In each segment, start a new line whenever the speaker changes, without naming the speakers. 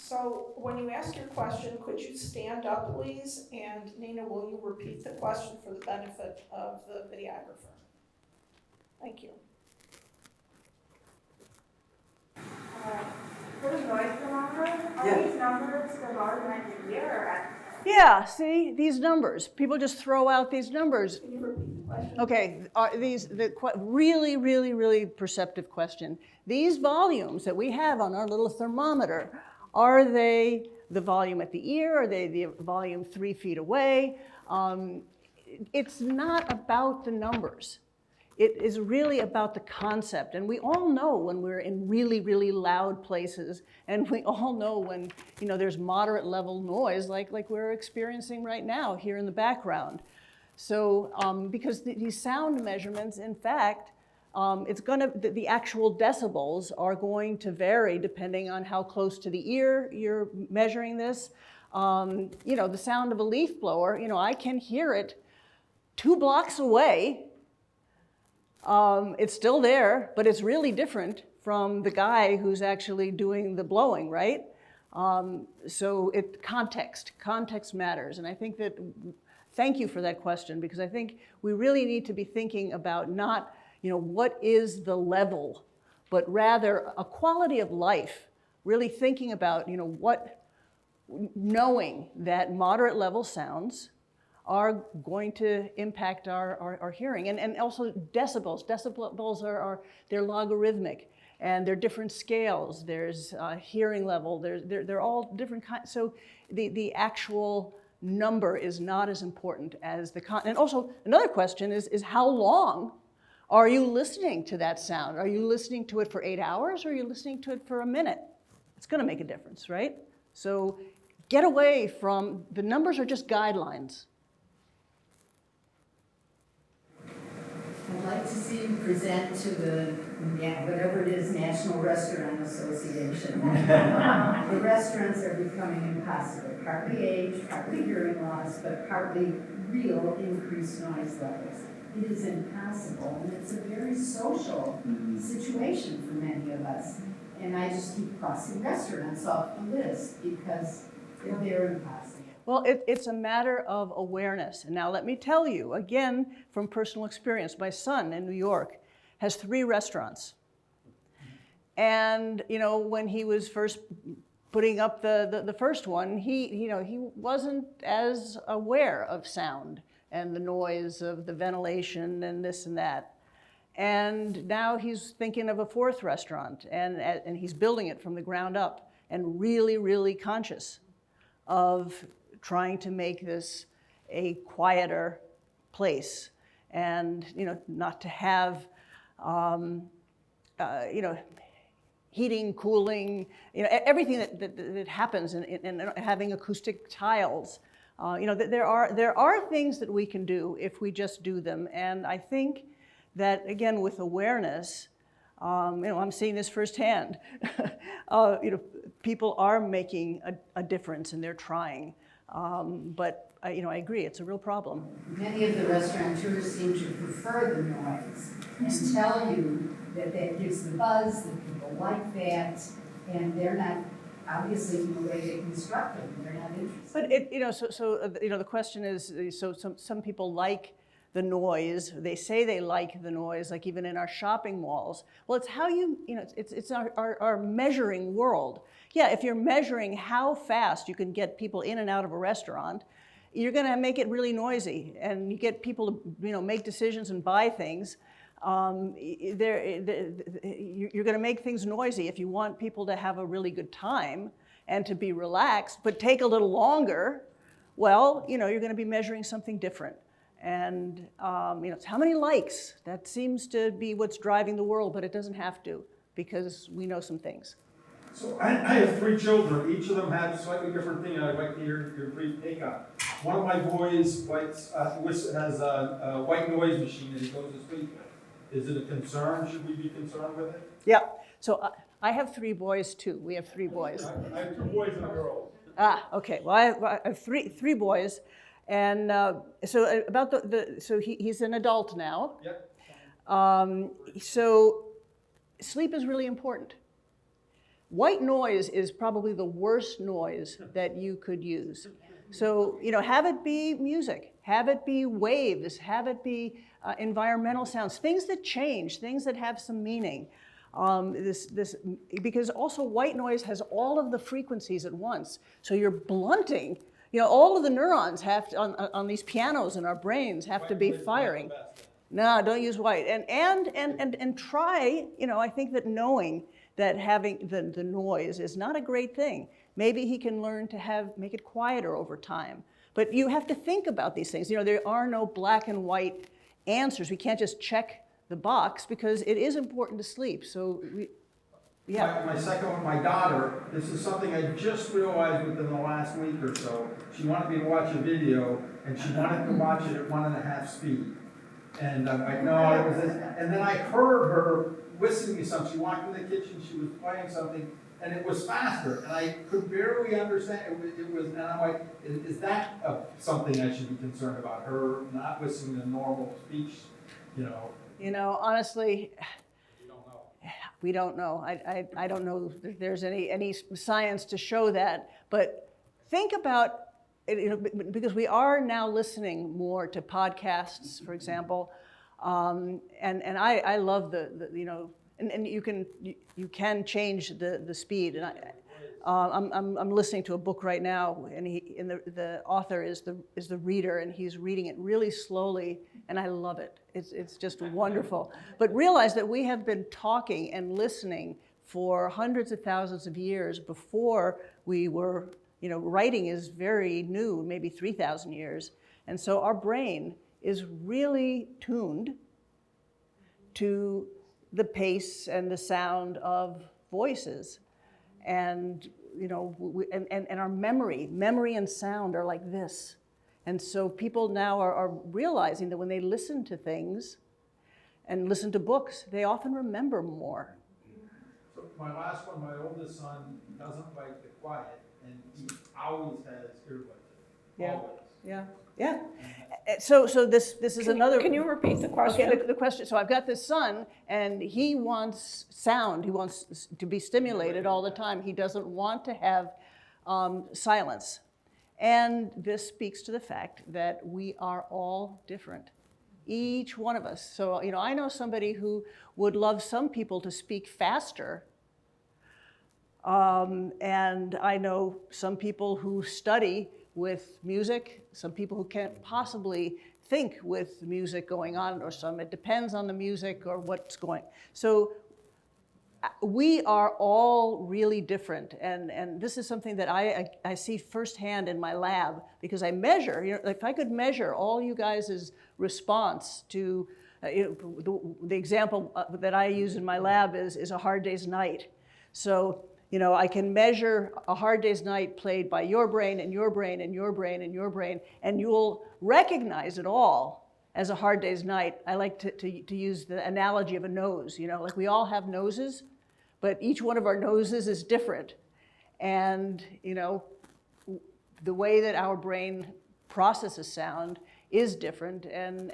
So when you ask your question, could you stand up, please? And Nina, will you repeat the question for the benefit of the videographer? Thank you.
For the noise thermometer, are these numbers the large amount of year or at?
Yeah, see, these numbers. People just throw out these numbers.
Can you repeat the question?
Okay, really, really, really perceptive question. These volumes that we have on our little thermometer, are they the volume at the ear? Are they the volume 3 feet away? It's not about the numbers. It is really about the concept. And we all know when we're in really, really loud places, and we all know when there's moderate level noise like we're experiencing right now here in the background. So because these sound measurements, in fact, the actual decibels are going to vary depending on how close to the ear you're measuring this. The sound of a leaf blower, I can hear it 2 blocks away. It's still there, but it's really different from the guy who's actually doing the blowing, right? So context matters. And I think that, thank you for that question, because I think we really need to be thinking about not, what is the level, but rather a quality of life, really thinking about, knowing that moderate level sounds are going to impact our hearing. And also decibels. Decibels they're logarithmic, and they're different scales. There's hearing level, they're all different kinds. So the actual number is not as important as the content. And also another question is how long are you listening to that sound? Are you listening to it for 8 hours, or are you listening to it for a minute? It's gonna make a difference, right? So get away from, the numbers are just guidelines.
I'd like to see you present to whatever it is, National Restaurant Association. The restaurants are becoming impossible, partly age, partly hearing loss, but partly real increased noise levels. It is impossible, and it's a very social situation for many of us. And I just keep crossing restaurants off the list because they're impossible.
Well, it's a matter of awareness. And now let me tell you, again, from personal experience, my son in New York has 3 restaurants. And, when he was first putting up the first one, he wasn't as aware of sound and the noise of the ventilation and this and that. And now he's thinking of a 4th restaurant, and he's building it from the ground up, and really, really conscious of trying to make this a quieter place, and not to have heating, cooling, everything that happens in having acoustic tiles. There are things that we can do if we just do them, and I think that, again, with awareness, I'm seeing this firsthand. People are making a difference, and they're trying. But I agree, it's a real problem.
Many of the restaurateurs seem to prefer the noise and tell you that gives the buzz, that people like that, and they're not, obviously, in the way they construct them, they're not interested.
But the question is, so some people like the noise. They say they like the noise, like even in our shopping malls. Well, it's how it's our measuring world. Yeah, if you're measuring how fast you can get people in and out of a restaurant, you're going to make it really noisy, and you get people to make decisions and buy things. You're going to make things noisy if you want people to have a really good time and to be relaxed, but take a little longer. Well, you're going to be measuring something different. And it's how many likes. That seems to be what's driving the world, but it doesn't have to, because we know some things.
So I have 3 children. Each of them have a slightly different thing I'd like to hear your brief take on. One of my boys has a white noise machine that he goes to sleep with. Is it a concern? Should we be concerned with it?
Yeah. So I have 3 boys too. We have 3 boys.
I have 2 boys and a girl.
Okay. Well, I have three boys. And so about so he's an adult now.
Yep.
So sleep is really important. white noise is probably the worst noise that you could use. So, have it be music, have it be waves, have it be environmental sounds, things that change, things that have some meaning. Because also white noise has all of the frequencies at once. So you're blunting, all of the neurons have to, on these pianos in our brains have to be firing. No, don't use white. And try, I think that knowing that having the noise is not a great thing. Maybe he can learn to make it quieter over time. But you have to think about these things. There are no black and white answers. We can't just check the box because it is important to sleep. So,
My second one, my daughter, this is something I just realized within the last week or so. She wanted me to watch a video, and she wanted to watch it at 1.5 speed. And I'm like, no, it was this. And then I heard her whistling me something. She walked in the kitchen, she was playing something, and it was faster. And I could barely understand. It was, and I'm like, is that something I should be concerned about? Her not whistling the normal speech,
Honestly, we don't know. I don't know if there's any science to show that. But think about it, because we are now listening more to podcasts, for example, and I love and you can change the speed. And I'm listening to a book right now, and the author is the reader, and he's reading it really slowly, and I love it. It's just wonderful. But realize that we have been talking and listening for hundreds of thousands of years before we were, writing is very new, maybe 3,000 years. And so our brain is really tuned to the pace and the sound of voices. And, and our memory and sound are like this. And so people now are realizing that when they listen to things and listen to books, they often remember more.
So my last one, my oldest son doesn't like the quiet, and he always has earbuds.
Yeah.
Always.
Yeah. So this is another.
Can you repeat the question?
Okay, the question. So I've got this son, and he wants sound. He wants to be stimulated all the time. He doesn't want to have silence. And this speaks to the fact that we are all different, each one of us. So, I know somebody who would love some people to speak faster. And I know some people who study with music, some people who can't possibly think with music going on, or it depends on the music or what's going. So we are all really different, and this is something that I see firsthand in my lab, because I measure, if I could measure all you guys' response to, the example that I use in my lab is A Hard Day's Night. So, I can measure A Hard Day's Night played by your brain and your brain and your brain and your brain, and you'll recognize it all as A Hard Day's Night. I like to use the analogy of a nose, like we all have noses, but each one of our noses is different. And, the way that our brain processes sound is different. And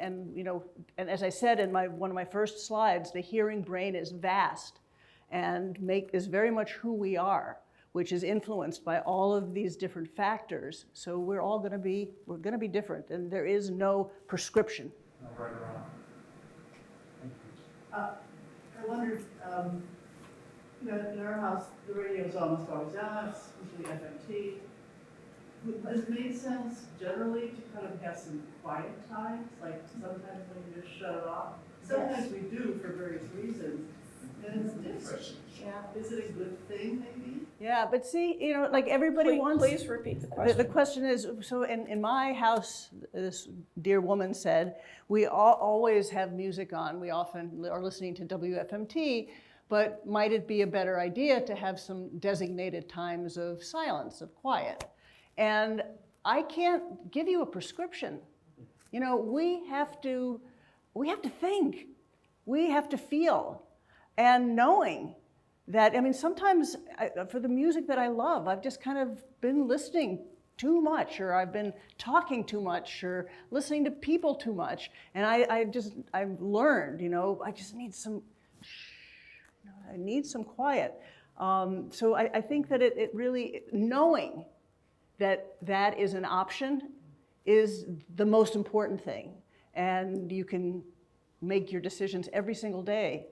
as I said in one of my first slides, the hearing brain is vast and is very much who we are, which is influenced by all of these different factors. So we're going to be different, and there is no prescription.
No right or wrong.
I wondered, in our house, the radio is almost always on, it's usually FMT. Does it make sense generally to kind of have some quiet times, like sometimes when you just shut it off? Sometimes we do for various reasons, and it's different.
Yeah.
Is it a good thing, maybe?
Yeah, but see, like everybody wants.
Please repeat the question.
The question is, so in my house, this dear woman said, we always have music on. We often are listening to WFMT, but might it be a better idea to have some designated times of silence, of quiet? And I can't give you a prescription. We have to think. We have to feel. And knowing that, sometimes for the music that I love, I've just kind of been listening too much, or I've been talking too much, or listening to people too much. And I've learned, I just need some, I need some quiet. So I think that it really, knowing that that is an option is the most important thing. And you can make your decisions every single day.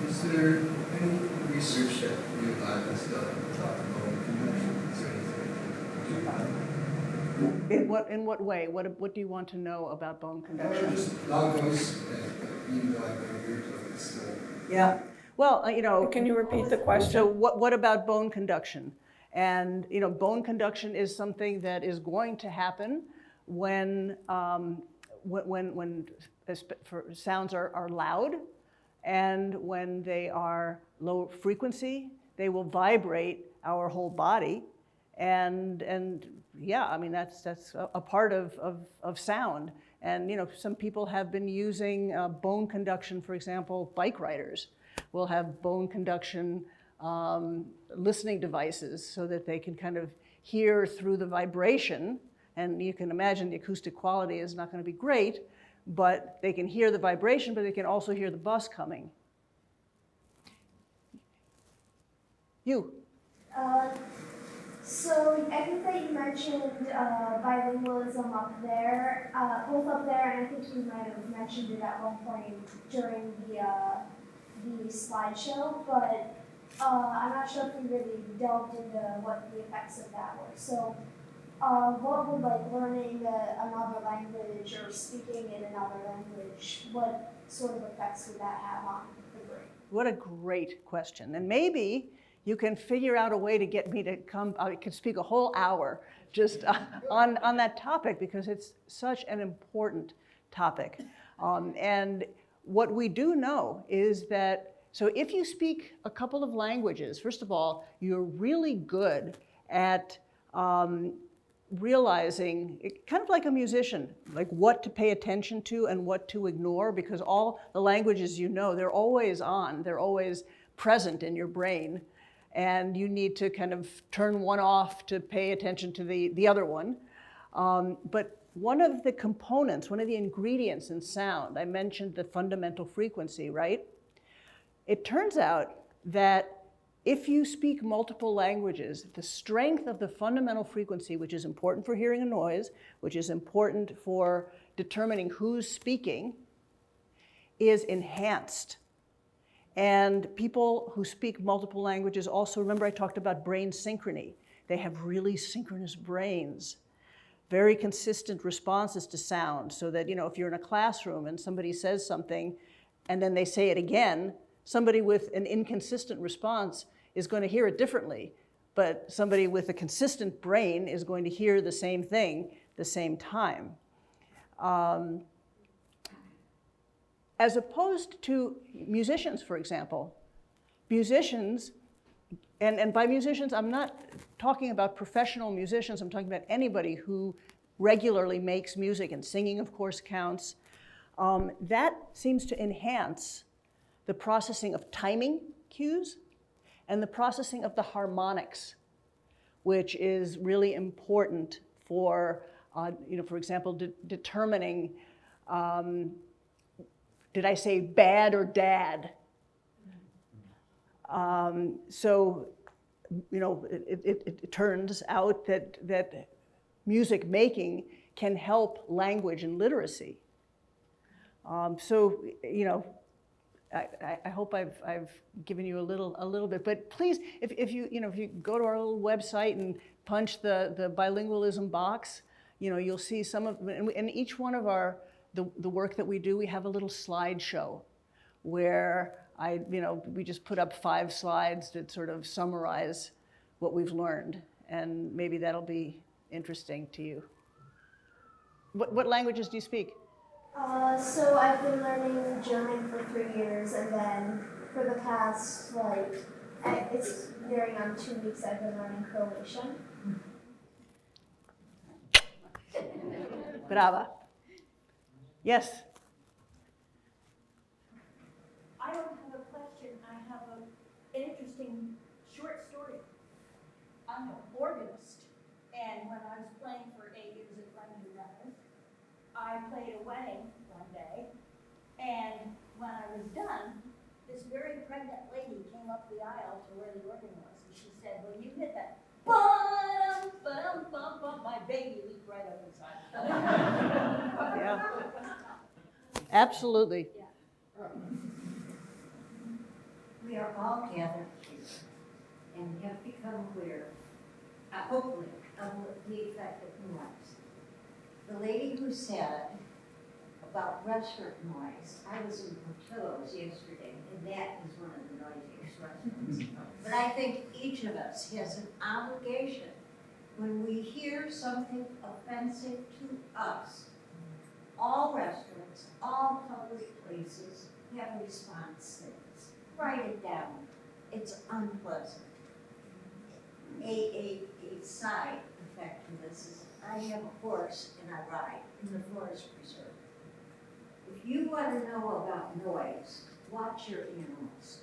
Is there any research that you has done about bone conduction? Is there anything?
In what way? What do you want to know about bone conduction?
Just loud voice, even though I've been here till it's still.
Yeah. Well, you know.
Can you repeat the question?
So what about bone conduction? And you know, bone conduction is something that is going to happen when sounds are loud, and when they are low frequency, they will vibrate our whole body, and yeah, I mean that's a part of sound. And you know, some people have been using bone conduction, for example, bike riders will have bone conduction listening devices so that they can kind of hear through the vibration. And you can imagine the acoustic quality is not going to be great, but they can hear the vibration, but they can also hear the bus coming. You.
So I think that you mentioned bilingualism up there, both up there, and I think you might have mentioned it at one point during the slideshow, but I'm not sure if you really delved into what the effects of that were. So what would like learning another language or speaking in another language, what sort of effects would that have on the brain?
What a great question. And maybe you can figure out a way to get me to come, I could speak a whole hour just on that topic, because it's such an important topic. And what we do know is that, so if you speak a couple of languages, first of all, you're really good at realizing, kind of like a musician, like what to pay attention to and what to ignore, because all the languages you know, they're always on, they're always present in your brain. And you need to kind of turn one off to pay attention to the other one. But one of the components, one of the ingredients in sound, I mentioned the fundamental frequency, right? It turns out that if you speak multiple languages, the strength of the fundamental frequency, which is important for hearing a noise, which is important for determining who's speaking, is enhanced. And people who speak multiple languages also, remember I talked about brain synchrony. They have really synchronous brains, very consistent responses to sound, so that, you know, if you're in a classroom and somebody says something and then they say it again, somebody with an inconsistent response is going to hear it differently, but somebody with a consistent brain is going to hear the same thing the same time. As opposed to musicians, for example. Musicians, and by musicians, I'm not talking about professional musicians, I'm talking about anybody who regularly makes music, and singing, of course, counts. That seems to enhance the processing of timing cues and the processing of the harmonics, which is really important for, for example, determining, did I say bad or dad? So, it turns out that music making can help language and literacy. I hope I've given you a little bit, but please, if you go to our little website and punch the bilingualism box, you'll see some of, and each one of the work that we do, we have a little slideshow where we just put up 5 slides that sort of summarize what we've learned, and maybe that'll be interesting to you. What languages do you speak?
So I've been learning German for 3 years, and then for the past, it's varying on 2 weeks, I've been learning Croatian.
Brava. Yes?
I don't have a question, I have an interesting short story. I'm an organist, and when I was playing for 8 years at London Brothers, I played a wedding one day, and when I was done, this very pregnant lady came up the aisle to where the organ was, and she said, when you hit that, bum, bum, bum, bum, my baby leaped right up inside.
Yeah. Absolutely.
We are all gathered here and have become aware, hopefully, of the effect of noise. The lady who said about restaurant noise, I was in Portillo's yesterday, and that is one of the noisiest restaurants. But I think each of us has an obligation when we hear something offensive to us. All restaurants, all public places have response things. Write it down. It's unpleasant. A side effect to this is I have a horse and I ride in the forest preserve. If you want to know about noise, watch your animals.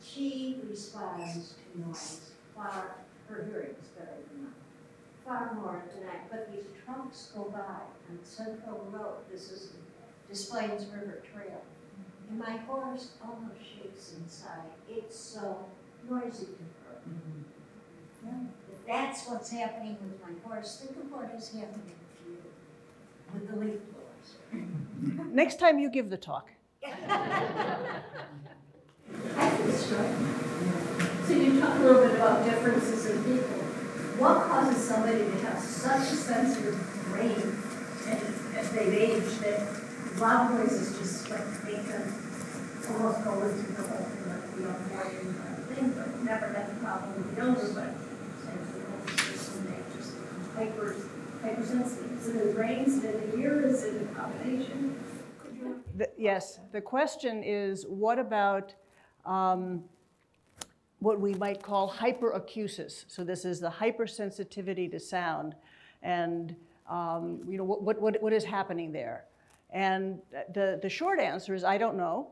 She responds to noise far, her hearing is better than mine, far more than I, but these trucks go by on Central Road, this is Des Plaines River Trail, and my horse almost shakes inside, it's so noisy to her. If that's what's happening with my horse, think of what is happening with you, with the leaf blowers.
Next time you give the talk.
I think it's striking. So you talk a little bit about differences in people. What causes somebody to have such a sensitive brain and as they've aged that loud noises just like make them almost go into the whole thing like the avoiding thing, but never had a problem with the younger, but and they just hypersensitive. Is it in the brains, is it in the ear, is it a combination?
Yes, the question is, what about what we might call hyperacusis? So this is the hypersensitivity to sound, and what is happening there? And the short answer is I don't know.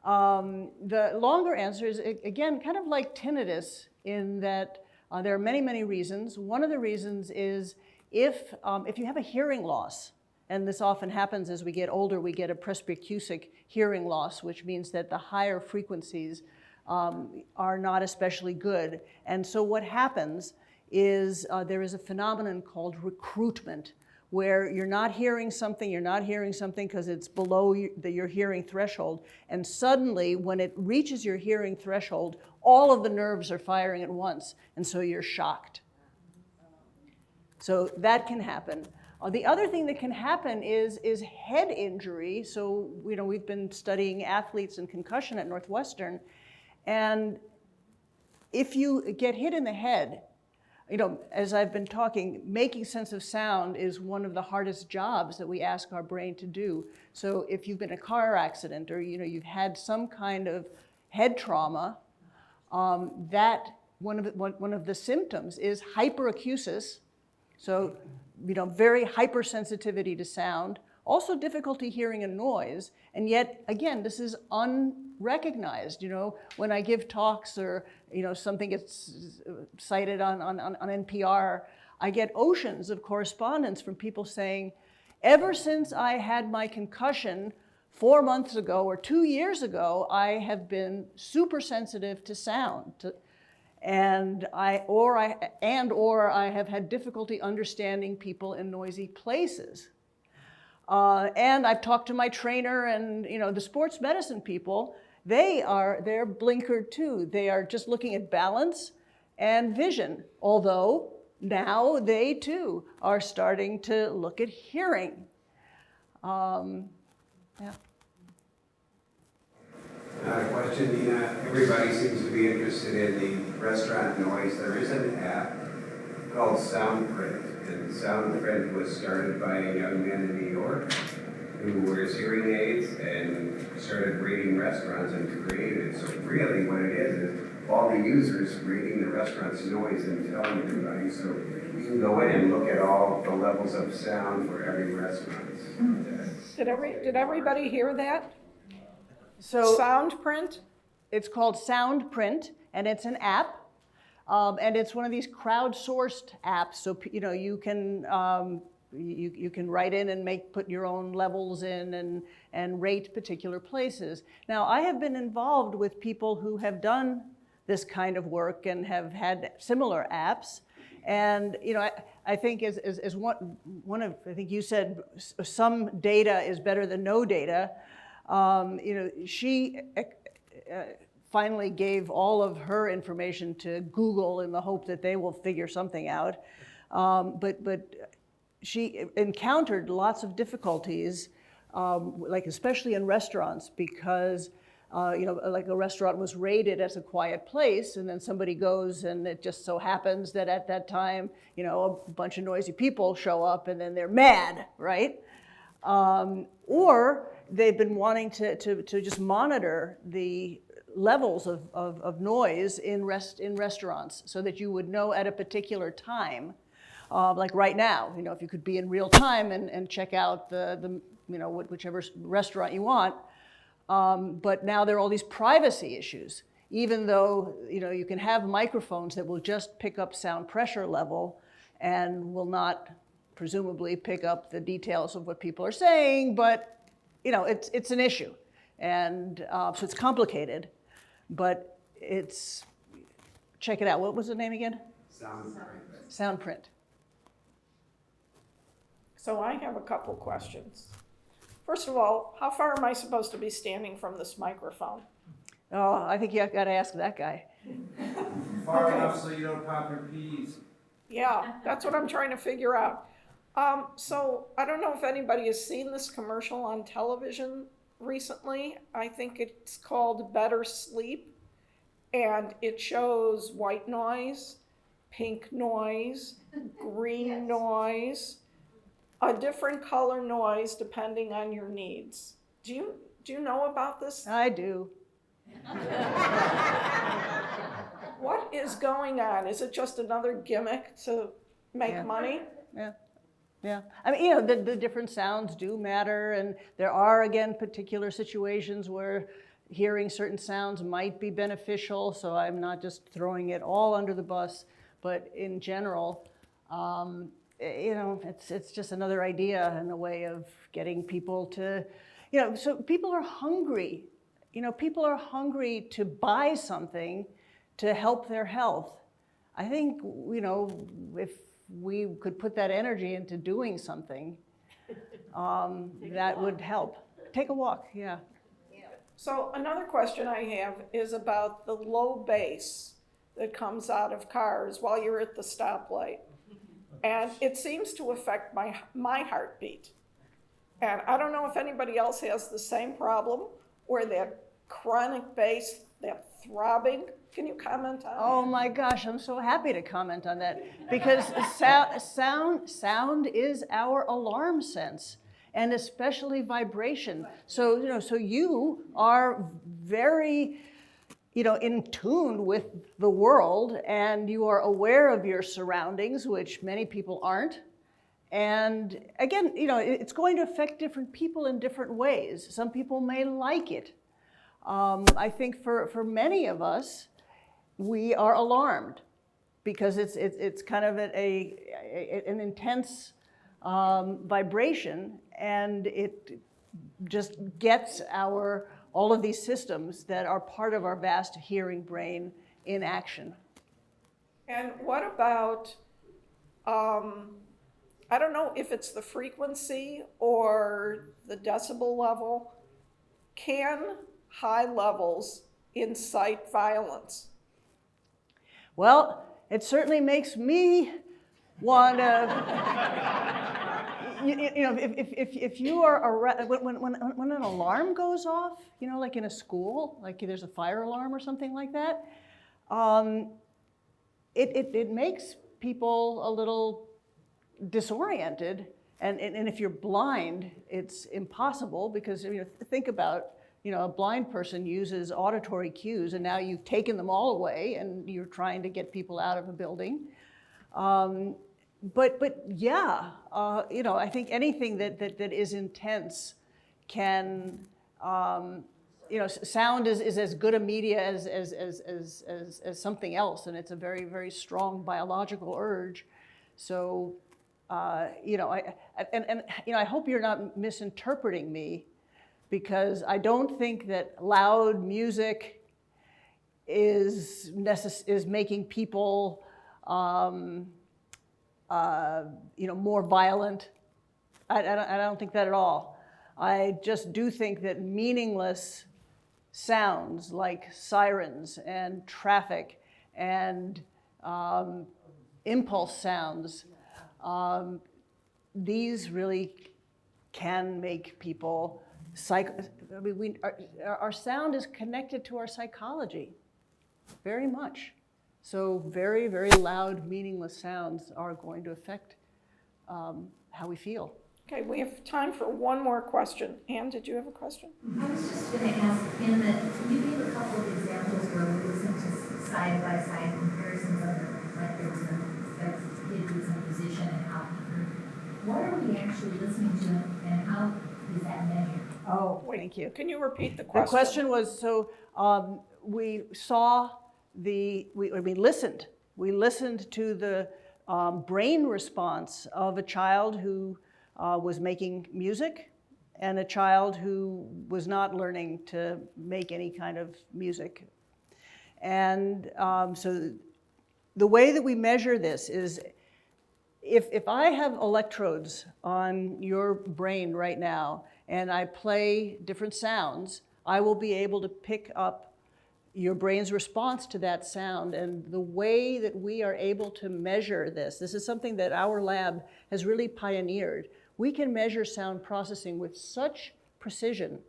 The longer answer is, again, kind of like tinnitus in that there are many, many reasons. One of the reasons is if you have a hearing loss, and this often happens as we get older, we get a presbyacusic hearing loss, which means that the higher frequencies are not especially good. And so what happens is there is a phenomenon called recruitment, where you're not hearing something because it's below your hearing threshold, and suddenly when it reaches your hearing threshold, all of the nerves are firing at once, and so you're shocked. So that can happen. The other thing that can happen is head injury. So we've been studying athletes and concussion at Northwestern, and if you get hit in the head, as I've been talking, making sense of sound is one of the hardest jobs that we ask our brain to do. So if you've been in a car accident or you've had some kind of head trauma, that one of the symptoms is hyperacusis. So very hypersensitivity to sound, also difficulty hearing a noise, and yet, again, this is unrecognized. When I give talks or, something gets cited on NPR, I get oceans of correspondence from people saying, ever since I had my concussion 4 months ago or 2 years ago, I have been super sensitive to sound. And I have had difficulty understanding people in noisy places. And I've talked to my trainer and the sports medicine people, they're blinkered too. They are just looking at balance and vision, although now they too are starting to look at hearing. Yeah.
Not a question, Nina. Everybody seems to be interested in the restaurant noise. There is an app called SoundPrint, and SoundPrint was started by a young man in New York who wears hearing aids and started rating restaurants and created it. So really what it is all the users rating the restaurant's noise and telling everybody. So you can go in and look at all the levels of sound for every restaurant.
Did everybody hear that?
So
SoundPrint?
it's called SoundPrint, and it's an app, and it's one of these crowdsourced apps. So you can you can write in and put your own levels in and rate particular places. Now, I have been involved with people who have done this kind of work and have had similar apps. And I think as one of, I think you said some data is better than no data. She finally gave all of her information to Google in the hope that they will figure something out. But she encountered lots of difficulties, like especially in restaurants, because like a restaurant was rated as a quiet place, and then somebody goes, and it just so happens that at that time, a bunch of noisy people show up, and then they're mad, right? Or they've been wanting to just monitor the levels of noise in restaurants, so that you would know at a particular time, like right now, if you could be in real time and check out the whichever restaurant you want. But now there are all these privacy issues, even though you can have microphones that will just pick up sound pressure level and will not presumably pick up the details of what people are saying, but it's an issue. And so it's complicated, but check it out. What was the name again? Soundprint.
So I have a couple questions. First of all, how far am I supposed to be standing from this microphone?
Oh, I think you got to ask that guy.
Far enough so you don't pop your peas.
Yeah, that's what I'm trying to figure out. So I don't know if anybody has seen this commercial on television recently. I think it's called Better Sleep, and it shows white noise, pink noise, green noise, a different color noise depending on your needs. Do you know about this?
I do.
What is going on? Is it just another gimmick to make money?
Yeah. I mean, the different sounds do matter, and there are, again, particular situations where hearing certain sounds might be beneficial, so I'm not just throwing it all under the bus, but in general, it's just another idea and a way of getting people to, so people are hungry. People are hungry to buy something to help their health. I think, if we could put that energy into doing something, that would help. Take a walk, yeah.
So another question I have is about the low bass that comes out of cars while you're at the stoplight. And it seems to affect my heartbeat. And I don't know if anybody else has the same problem, or that chronic bass, that throbbing. Can you comment on
Oh my gosh, I'm so happy to comment on that, because sound is our alarm sense, and especially vibration. So so you are very in tune with the world, and you are aware of your surroundings, which many people aren't. And again, it's going to affect different people in different ways. Some people may like it. I think for many of us, we are alarmed because it's kind of an intense vibration, and it just gets all of these systems that are part of our vast hearing brain in action.
And what about, I don't know if it's the frequency or the decibel level, can high levels incite violence?
Well, it certainly makes me want to, if you are, when an alarm goes off, like in a school, like there's a fire alarm or something like that, it makes people a little disoriented, and if you're blind, it's impossible, because think about, a blind person uses auditory cues, and now you've taken them all away, and you're trying to get people out of a building. But yeah, I think anything that is intense can, sound is as good a media as something else, and it's a very, very strong biological urge. So I hope you're not misinterpreting me, because I don't think that loud music is making people, more violent. I don't think that at all. I just do think that meaningless sounds like sirens and traffic and impulse sounds, these really can make people our sound is connected to our psychology very much. So very, very loud, meaningless sounds are going to affect how we feel.
Okay, we have time for one more question. Anne, did you have a question?
I was just going to ask, in that you gave a couple of examples where we listened to side-by-side comparisons of the, like there was a kid who was in a position and how he heard. What are we actually listening to, and how is that measured?
Oh,
Wait,
thank you.
Can you repeat the
The
question?
question was, so we saw we listened. We listened to the brain response of a child who was making music and a child who was not learning to make any kind of music. And so the way that we measure this is, if I have electrodes on your brain right now and I play different sounds, I will be able to pick up your brain's response to that sound. And the way that we are able to measure this is something that our lab has really pioneered. We can measure sound processing with such precision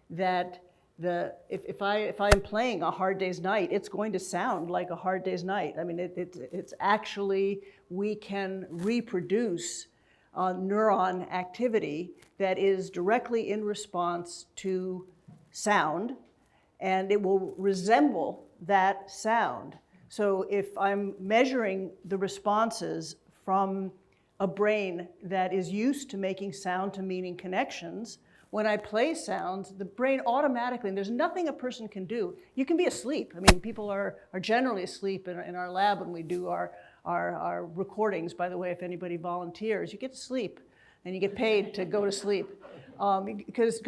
that if I am playing A Hard Day's Night, it's going to sound like A Hard Day's Night. I mean, it's actually, we can reproduce neuron activity that is directly in response to sound, and it will resemble that sound. So if I'm measuring the responses from a brain that is used to making sound to meaning connections, when I play sounds, the brain automatically, and there's nothing a person can do. You can be asleep. I mean, people are generally asleep in our lab when we do our recordings. By the way, if anybody volunteers, you get to sleep and you get paid to go to sleep. Because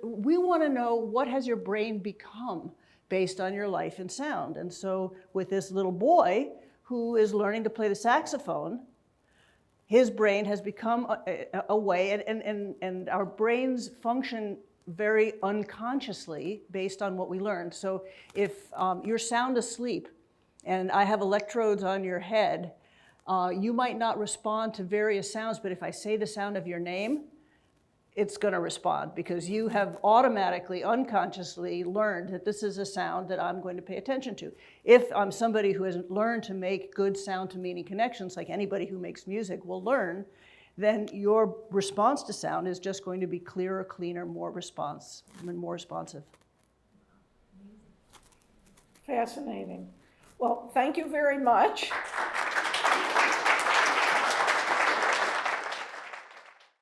we want to know, what has your brain become based on your life and sound. And so with this little boy who is learning to play the saxophone, his brain has become a way, and our brains function very unconsciously based on what we learned. So if you're sound asleep and I have electrodes on your head, you might not respond to various sounds, but if I say the sound of your name, it's going to respond, because you have automatically, unconsciously learned that this is a sound that I'm going to pay attention to. If I'm somebody who has learned to make good sound to meaning connections, like anybody who makes music will learn, then your response to sound is just going to be clearer, cleaner, more responsive.
Fascinating. Well, thank you very much.